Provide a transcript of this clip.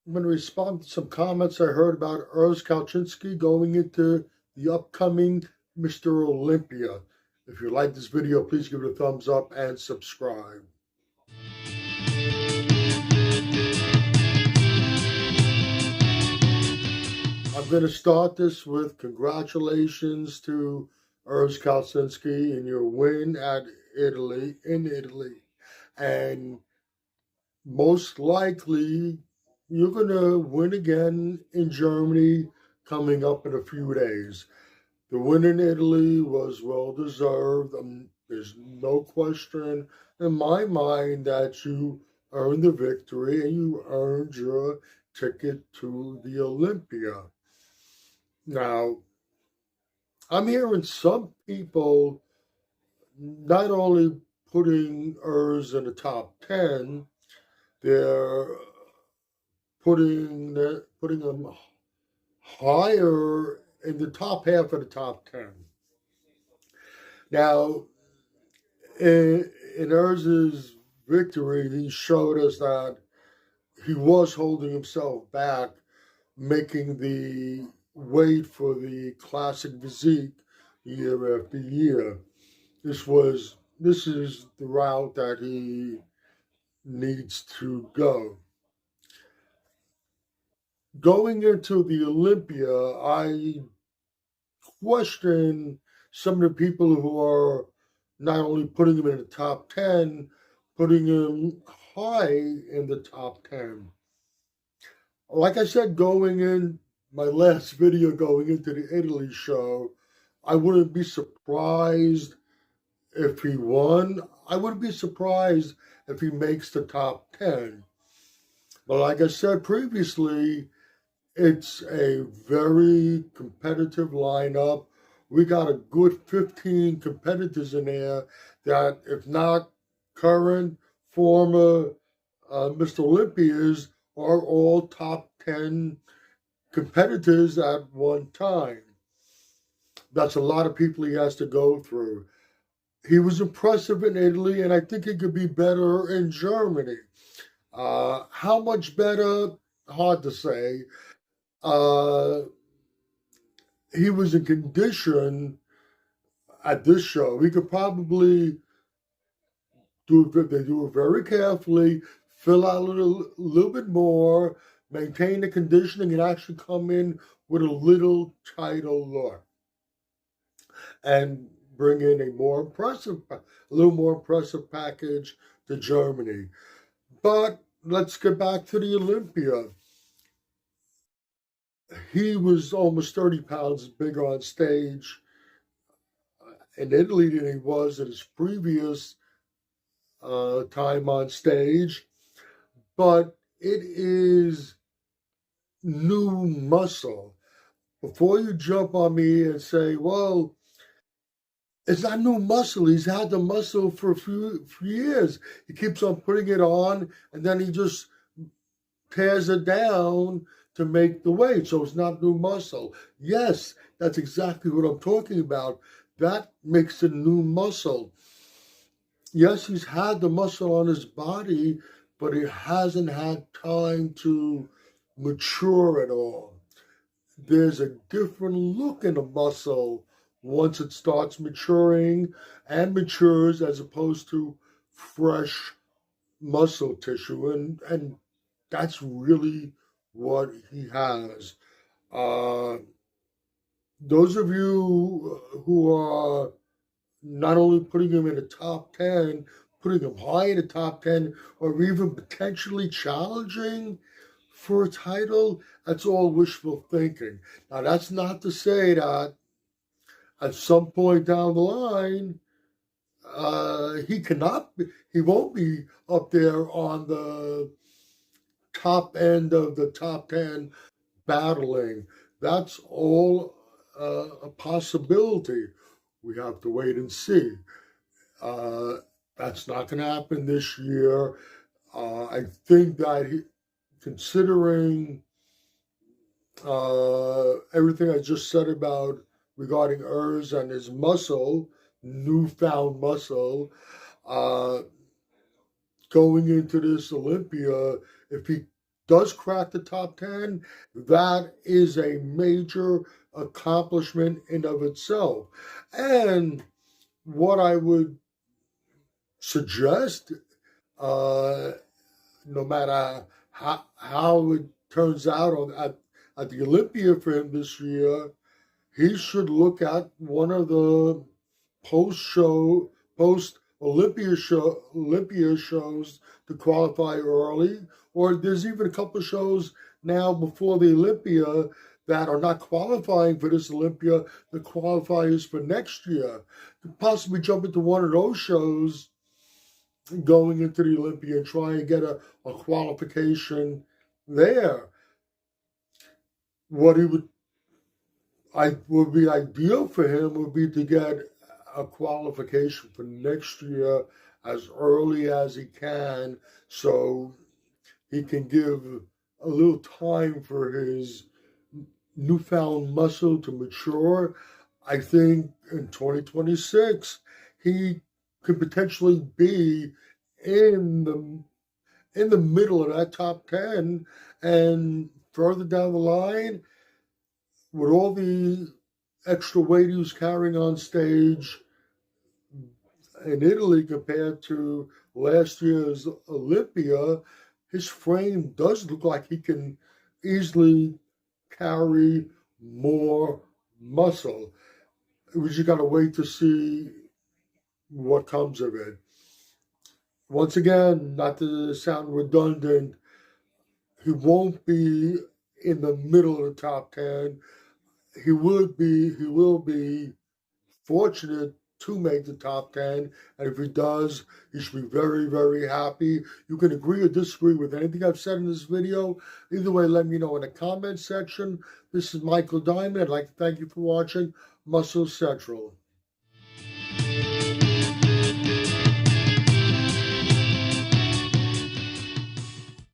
I'm going to respond to some comments I heard about URS Kalecinsky going into the upcoming Mr. Olympia. If you like this video, please give it a thumbs up and subscribe. I'm going to start this with congratulations to URS Kalecinsky in your win in Italy. And most likely, you're going to win again in Germany coming up in a few days. The win in Italy was well deserved. There's no question in my mind that you earned the victory and you earned your ticket to the Olympia. Now, I'm hearing some people not only putting URS in the top 10, they're putting them higher in the top half of the top 10. Now, in URS's victory, he showed us that he was holding himself back, making the weight for the classic physique year after year. This is the route that he needs to go. Going into the Olympia, I question some of the people who are not only putting him in the top 10, putting him high in the top 10. Like I said, going in my last video going into the Italy show, I wouldn't be surprised if he won. I wouldn't be surprised if he makes the top 10. But like I said previously, it's a very competitive lineup. We got a good 15 competitors in there that, if not current, former Mr. Olympias, are all top 10 competitors at one time. That's a lot of people he has to go through. He was impressive in Italy, and I think he could be better in Germany. How much better? Hard to say. He was in condition at this show. He could probably do it very carefully, fill out a little bit more, maintain the conditioning, and actually come in with a little tighter look and bring in a little more impressive package to Germany. But let's get back to the Olympia. He was almost 30 pounds bigger on stage in Italy than he was at his previous time on stage. But it is new muscle. Before you jump on me and say, well, it's not new muscle. He's had the muscle for a few years. He keeps on putting it on, and then he just tears it down to make the weight. So it's not new muscle. Yes, that's exactly what I'm talking about. That makes it new muscle. Yes, he's had the muscle on his body, but he hasn't had time to mature at all. There's a different look in the muscle once it starts maturing and matures, as opposed to fresh muscle tissue. And that's really what he has. Those of you who are not only putting him in the top 10, putting him high in the top 10, or even potentially challenging for a title, that's all wishful thinking. Now, that's not to say that at some point down the line, he won't be up there on the top end of the top 10 battling. That's all a possibility. We have to wait and see. That's not going to happen this year. I think that considering everything I just said about regarding URS and his muscle, newfound muscle, going into this Olympia, if he does crack the top 10, that is a major accomplishment in of itself. And what I would suggest, no matter how it turns out at the Olympia for him this year, he should look at one of the post Olympia shows to qualify early, or there's even a couple of shows now before the Olympia that are not qualifying for this Olympia, the qualifiers for next year. To possibly jump into one of those shows going into the Olympia and try and get a qualification there. What would be ideal for him would be to get a qualification for next year as early as he can, so he can give a little time for his newfound muscle to mature. I think in 2026 he could potentially be in the middle of that top 10, and further down the line, with all the extra weight he was carrying on stage in Italy compared to last year's Olympia, his frame does look like he can easily carry more muscle. We just got to wait to see what comes of it. Once again, not to sound redundant, he won't be in the middle of the top 10. He will be fortunate to make the top 10, and if he does, he should be very, very happy. You can agree or disagree with anything I've said in this video. Either way, let me know in the comment section. This is Michael Diamond. I'd like to thank you for watching Muscle Central.